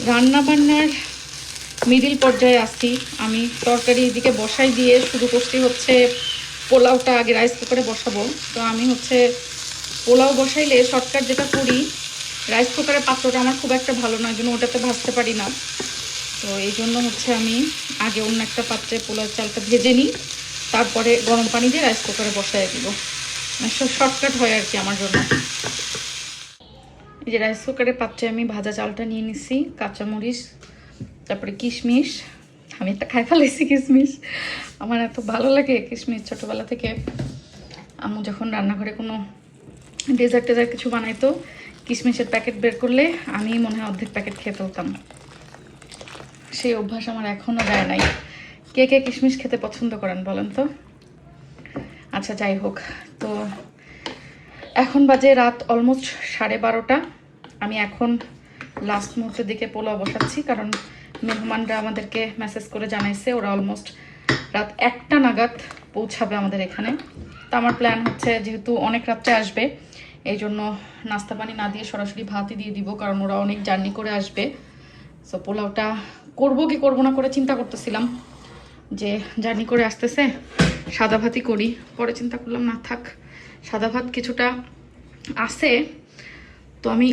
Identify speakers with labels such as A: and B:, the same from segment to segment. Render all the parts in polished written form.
A: রান্না বান্নার মিডিল পর্যায়ে আসছি আমি। তরকারি এদিকে বসাই দিয়ে শুরু করছি হচ্ছে পোলাওটা আগে রাইস কুকারে বসাবো। তো আমি হচ্ছে পোলাও বসাইলে শর্টকাট যেটা করি, রাইস কুকারের পাত্রটা আমার খুব একটা ভালো নয়, জন্য ওটাতে ভাজতে পারি না। তো এই জন্য হচ্ছে আমি আগে অন্য একটা পাত্রে পোলাও চালটা ভেজে নিই, তারপরে গরম পানি দিয়ে রাইস কুকারে বসাই দিব। শর্টকাট হয় আর কি আমার জন্য। এই যে রাইস কুকারের পাত্রে আমি ভাজা চালটা নিয়ে নিছি, কাঁচামরিচ, তারপরে কিশমিশ। আমি একটা খাই ফেলেছি কিশমিশ, আমার এত ভালো লাগে কিশমিশ। ছোটোবেলা থেকে আম্মু যখন রান্নাঘরে কোনো ডেজার্ট কিছু বানাইতো, কিশমিশের প্যাকেট বের করলে আমি মনে হয় অর্ধেক প্যাকেট খেয়ে ফেলতাম। সেই অভ্যাস আমার এখনও যায় নাই। কে কে কিশমিশ খেতে পছন্দ করেন বলেন তো? আচ্ছা যাই হোক, তো এখন বাজে রাত অলমোস্ট 12:30। আমি এখন লাস্ট মুহূর্তের দিকে পোলাও বসাচ্ছি, কারণ মেহমানরা আমাদেরকে মেসেজ করে জানাইছে ওরা অলমোস্ট রাত 1টা নাগাদ পৌঁছাবে আমাদের এখানে। তো আমার প্ল্যান হচ্ছে যেহেতু অনেক রাত্রে আসবে, এই জন্য নাস্তা পানি না দিয়ে সরাসরি ভাতই দিয়ে দিব, কারণ ওরা অনেক জার্নি করে আসবে। সো পোলাওটা করবো কি করবো না করে চিন্তা করতেছিলাম যে জার্নি করে আসতেছে সাদা ভাতই করি, পরে চিন্তা করলাম না থাক, সাদা ভাত কিছুটা আছে, তো আমি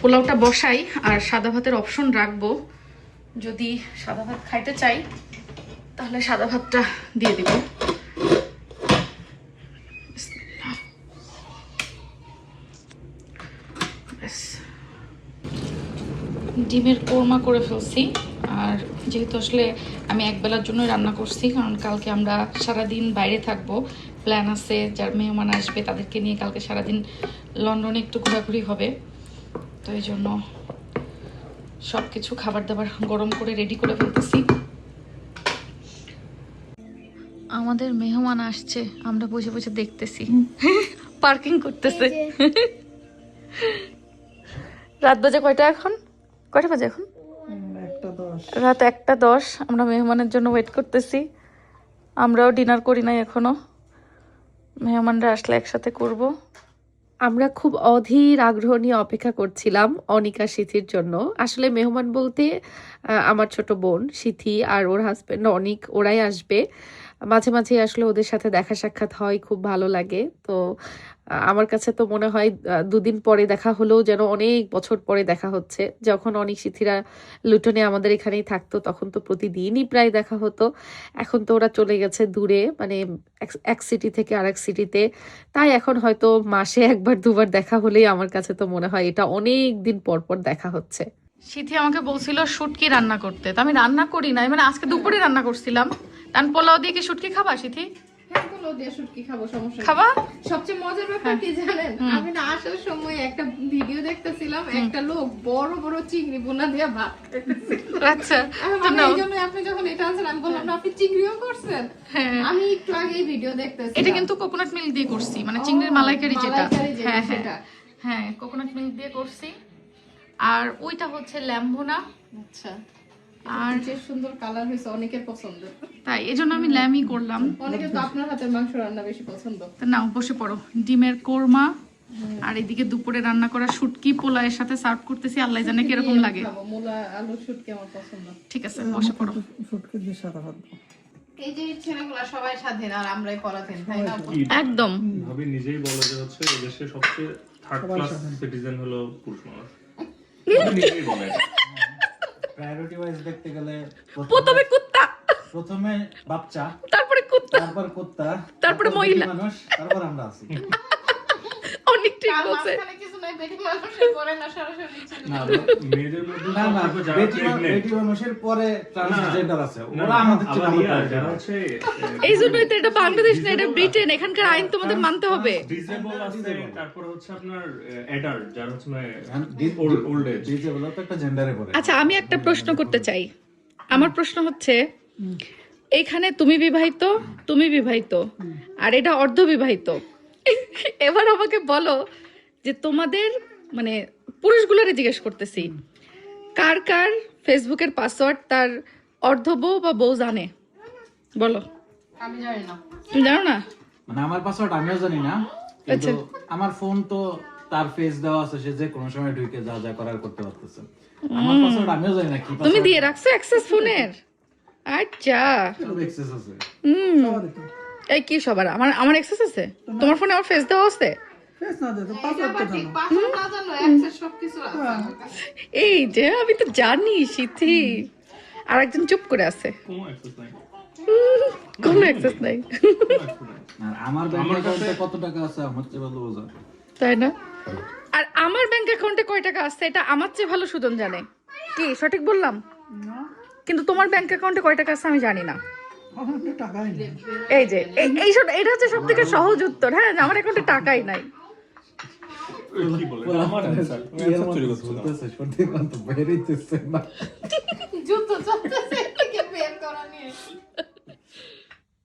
A: পোলাওটা বসাই আর সাদা ভাতের অপশন রাখবো। যদি সাদা ভাত খাইতে চাই তাহলে সাদা ভাতটা দিয়ে দিব। ডিমের কোরমা করে ফেলছি। আর যেহেতু আসলে আমি একবেলার জন্য রান্না করছি, কারণ কালকে আমরা সারাদিন বাইরে থাকবো, প্ল্যান আছে যার মেহমান আসবে তাদেরকে নিয়ে কালকে সারাদিন লন্ডনে একটু ঘোরাঘুরি হবে। তো এই জন্য সব কিছু খাবার দাবার গরম করে রেডি করে ফেলতেছি। আমাদের মেহমান আসছে, আমরা বসে বসে দেখতেছি পার্কিং করতেছে। রাত বাজে কয়টা এখন? কয়টা বাজে এখন? রাত 1:10। আমরা মেহমানের জন্য ওয়েট করতেছি। আমরাও ডিনার করি নাই এখনো, মেহমানরা আসলে একসাথে করব।
B: আমরা খুব অধীর আগ্রহ নিয়ে অপেক্ষা করছিলাম অনিকা সিথির জন্য। আসলে মেহমান বলতে আমার ছোট বোন সিথি আর ওর হাজবেন্ড অনিক, ওরাই আসবে। মাঝে মাঝে আসলে ওদের সাথে দেখা সাক্ষাৎ হয়, খুব ভালো লাগে। তো আমার কাছে তো মনে হয় 2 দিন পরে দেখা হলেও যেন অনেক বছর পরে দেখা হচ্ছে। যখন অনিক সিথিরা লুটনে আমাদের এখানেই থাকতো তখন তো প্রতিদিনই প্রায় দেখা হতো। এখন তো ওরা চলে গেছে দূরে, মানে এক সিটি থেকে আরেক সিটিতে। তাই এখন হয়তো মাসে 1-2বার দেখা হলেই আমার কাছে তো মনে হয় এটা অনেক দিন পর পর দেখা হচ্ছে।
A: সিথি আমাকে বলছিল শুটকি রান্না করতে, তো আমি রান্না করি নাই, মানে আজকে দুপুরে রান্না করছিলাম। কারণ পোলাও দিয়ে কি শুটকি খাবা সিথি?
C: পোলাও দিয়ে শুটকি খাবো, সমস্যা
A: খাবা?
C: সবচেয়ে মজার ব্যাপার কি জানেন, আমি না আসার সময় একটা ভিডিও দেখতেছিলাম, একটা লোক বড় বড় চিংড়ি বোনা দিয়ে ভাত খাইতেছিল।
A: আচ্ছা,
C: এই জন্য আপনি যখন এটা আনছেন আমি বললাম না আপনি চিংড়িও করছেন। আমি একটু আগেই ভিডিও দেখতেছি।
A: এটা কিন্তু কোকোনাট মিল্ক দিয়ে করছি, মানে চিংড়ির মালাইকারি যেটা। হ্যাঁ হ্যাঁ হ্যাঁ, কোকোনাট মিল্ক দিয়ে করছি। আর ওইটা হচ্ছে ল্যাম্ব ভুনা।
C: আচ্ছা, আর যে সুন্দর কালার হয়েছে, অনেকের পছন্দ,
A: তাই এজন্য আমি ল্যামই করলাম।
C: অনেকে তো আপনার হাতের মাংস রান্না বেশি পছন্দ।
A: তো নাও বসে পড়ো, ডিমের কোরমা আর এদিকে দুপুরে রান্না করা শুটকি পোলাওয়ের সাথে সার্ভ করতেছি। আল্লাহ জানে কিরকম লাগে।
C: মূলা আলু শুটকি আমার পছন্দ।
A: ঠিক আছে, বসে পড়ো।
D: শুটকি দিয়ে সাদা ভাত।
C: এই যে ছেলেগুলা সবাই স্বাধীন আর আমরাই পরাধীন, তাই না?
A: একদম
E: ভাবি নিজেই বলে যে হচ্ছে এই দেশে সবচেয়ে থার্ড ক্লাস সিটিজেন হলো পুরুষ মানুষ। নিজেই বলে
D: প্রায়োরিটি ওয়াইজ দেখতে গেলে
A: প্রথমে কুত্তা,
D: প্রথমে বাচ্চা,
A: তারপরে কুত্তা,
D: তারপর কুত্তা,
A: তারপরে মহিলা
D: মানুষ, তারপর আমরা আছি।
A: অনেক ঠিক বলছে।
C: কিছু নাই, বেটি মানুষের পরে না সরাসরি ছিল।
E: না মেয়েদের মধ্যে
D: না না,
E: যারা pregnant,
D: বেটি মানুষের পরে ট্রান্সজেন্ডার আছে,
E: না,
D: ওরা আমাদের
E: আবার
D: চেয়ে
E: ইয়া,
D: ভালো।
E: যারা হচ্ছে
A: এই জন্যই তো এটা বাংলাদেশ না, এটা ব্রিটেন, এখানকার আইন তোমাদের মানতে হবে।
E: ডিসেবল আছে, তারপর হচ্ছে আপনার অ্যাডাল্ট যারা হচ্ছে
D: ওল্ড এজ, ডিজেবল তো একটা জেন্ডারে পড়ে।
A: আচ্ছা, আমি একটা প্রশ্ন করতে চাই। আমার প্রশ্ন হচ্ছে, এইখানে তুমি বিবাহিত, তুমি বিবাহিত, আর এটা অর্ধ বিবাহিত। এবার আমাকে বলো যে তোমাদের মানে পুরুষগুলোরে জিজ্ঞেস করতেছি, কার কার ফেসবুকের পাসওয়ার্ড তার অর্ধ বউ বা বউ জানে? বলো।
C: আমি জানি না।
A: তুমি জানো না?
D: মানে আমার পাসওয়ার্ড আমিও জানি না, কিন্তু আমার ফোন তো তার ফেস দেওয়া আছে, সে যে কোনো সময় ঢুকে যা যা করার করতে পারতেছে। আমার পাসওয়ার্ড আমিও জানি না কি
A: তুমি
D: password।
A: দিয়ে রাখছো অ্যাক্সেস ফোনের? আচ্ছা,
D: সব access আছে।
A: এই কি সবার আমার আমার অ্যাক্সেস আছে? তোমার ফোনে আমার ফেস দেওয়া আছে?
C: পাসওয়ার্ড না জানো অ্যাক্সেস সবকিছু আছে আমার কাছে।
A: এই যে আমি তো জানি সিথি, আর একজন চুপ করে আছে,
E: কোনো অ্যাক্সেস নাই,
A: কোনো অ্যাক্সেস নাই।
E: কোনো access নাই।
D: আর আমার ব্যাংক
E: আমার
D: অ্যাকাউন্টে
E: কাছে-
D: কত টাকা আছে আমার চেয়ে ভালো বোঝা।
A: তাই না? আর আমার ব্যাংক অ্যাকাউন্টে কয় টাকা আছে এটা আমার চেয়ে ভালো সুজন জানে। কি সঠিক বললাম? কিন্তু তোমার ব্যাংক অ্যাকাউন্টে কয় টাকা আছে আমি জানি না। এই যে এটা হচ্ছে সব থেকে সহজ উত্তর। হ্যাঁ, যে আমার অ্যাকাউন্টে টাকাই নাই।
E: কি বলে? এটা আমার answer। তুমি answer চুরি করছো না।
D: বলতেছে, সত্যি কথা বেরিয়েছে না।
C: যুদ্ধ চলতেছে এর থেকে বের করা নিয়ে।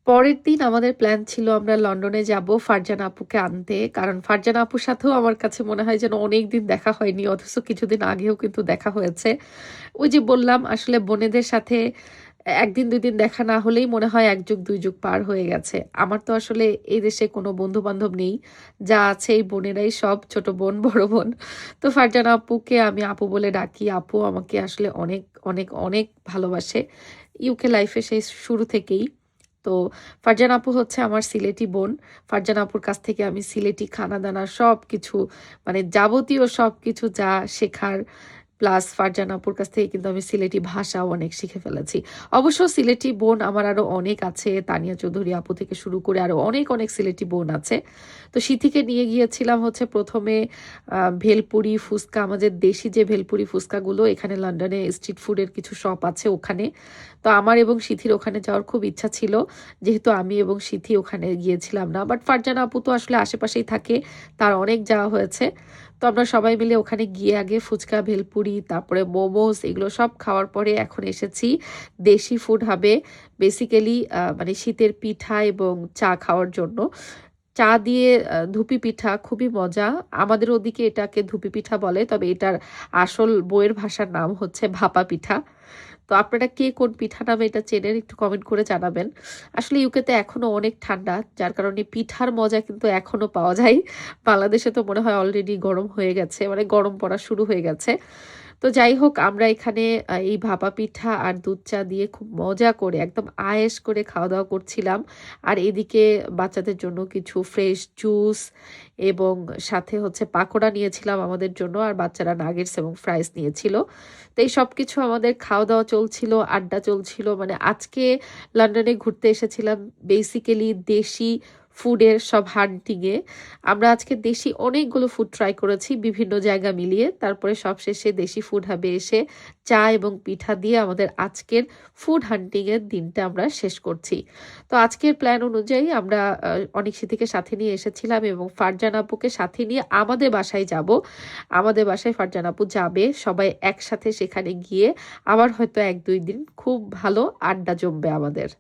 B: পরের দিন আমাদের প্ল্যান ছিল আমরা লন্ডনে যাব ফারজানা আপুকে আনতে, কারণ ফারজানা আপুর সাথেও আমার কাছে মনে হয় যেন অনেক দিন দেখা হয়নি, অথচ কিছুদিন আগেও কিন্তু দেখা হয়েছে। ওই যে বললাম আসলে বোনেদের সাথে একদিন দুই দিন দেখা না হলেই মনে হয় এক যুগ দুই যুগ পার হয়ে গেছে। আমার তো আসলে এই দেশে কোনো বন্ধু বান্ধব নেই, যা আছে এই বোনেরাই সব, ছোট বোন বড় বোন। তো ফারজানা আপুকে আমি আপু বলে ডাকি। আপু আমাকে আসলে অনেক অনেক অনেক ভালোবাসে, ইউকে লাইফে সেই শুরু থেকেই। তো ফারজানা আপু হচ্ছে আমার সিলেটি বোন। ফারজানা আপুর কাছ থেকে আমি সিলেটি খানা দানা সব কিছু, মানে যাবতীয় সব কিছু যা শেখার, প্লাস ফারজানা আপুর কাছ থেকে কিন্তু আমি সিলেটি ভাষাও অনেক শিখে ফেলেছি। অবশ্য সিলেটি বোন আমার আরো অনেক আছে, তানিয়া চৌধুরী আপু থেকে শুরু করে আরো অনেক অনেক সিলেটি বোন আছে। তো সিথিকে নিয়ে গিয়েছিলাম হচ্ছে প্রথমে ভেলপুরি ফুচকা, আমাদের দেশি যে ভেলপুরি ফুচকাগুলো, এখানে লন্ডনে স্ট্রিট ফুডের কিছু শপ আছে ওখানে। তো আমার এবং সিথির ওখানে যাওয়ার খুব ইচ্ছা ছিল, যেহেতু আমি এবং সিথি ওখানে গিয়েছিলাম না। বাট ফারজানা আপু তো আসলে আশেপাশেই থাকে, তার অনেক যাওয়া হয়েছে। তো আমরা সবাই মিলে ওখানে গিয়ে আগে ফুচকা, ভেলপুরি, তারপরে মোমোস, এগুলো সব খাওয়ার পরে এখন এসেছি দেশি ফুড হাবে, বেসিক্যালি মানে শীতের পিঠা এবং চা খাওয়ার জন্য। চা দিয়ে ধুপি পিঠা খুবই মজা, আমাদের ওদিকে এটাকে ধুপি পিঠা বলে, তবে এটার আসল বইয়ের ভাষার নাম হচ্ছে ভাপা পিঠা। তো আপনারা কে কোন পিঠা নামে এটা চেনেন একটু কমেন্ট করে জানাবেন। আসলে ইউকেতে এখনো অনেক ঠান্ডা, যার কারণে পিঠার মজা কিন্তু এখনো পাওয়া যায়। বাংলাদেশে তো মনে হয় অলরেডি গরম হয়ে গেছে, মানে গরম পড়া শুরু হয়ে গেছে। তো যাই হোক, আমরা এখানে এই ভাপা পিঠা আর দুধ চা দিয়ে খুব মজা করে একদম আয়েশ করে খাওয়া দাওয়া করছিলাম। আর এদিকে বাচ্চাদের জন্য কিছু ফ্রেশ জুস এবং সাথে হচ্ছে পাকোড়া নিয়েছিলাম আমাদের জন্য, আর বাচ্চারা নাগেটস এবং ফ্রাইস নিয়েছিল। তো এই সব কিছু আমাদের খাওয়া দাওয়া চলছিল, আড্ডা চলছিল। মানে আজকে লন্ডনে ঘুরতে এসেছিলাম বেসিক্যালি দেশি ফুডের সব হান্টিংয়ে। আমরা আজকে দেশি অনেকগুলো ফুড ট্রাই করেছি বিভিন্ন জায়গা মিলিয়ে, তারপরে সবশেষে দেশি ফুড হাবে এসে চা এবং পিঠা দিয়ে আমাদের আজকের ফুড হান্টিংয়ের দিনটা আমরা শেষ করছি। তো আজকের প্ল্যান অনুযায়ী আমরা অনেক সিথিকে সাথে নিয়ে এসেছিলাম এবং ফারজানা আপুকে সাথে নিয়ে আমাদের বাসায় যাব। আমাদের বাসায় ফারজানা আপু যাবে, সবাই একসাথে সেখানে গিয়ে আবার হয়তো এক দুই দিন খুব ভালো আড্ডা জমবে আমাদের।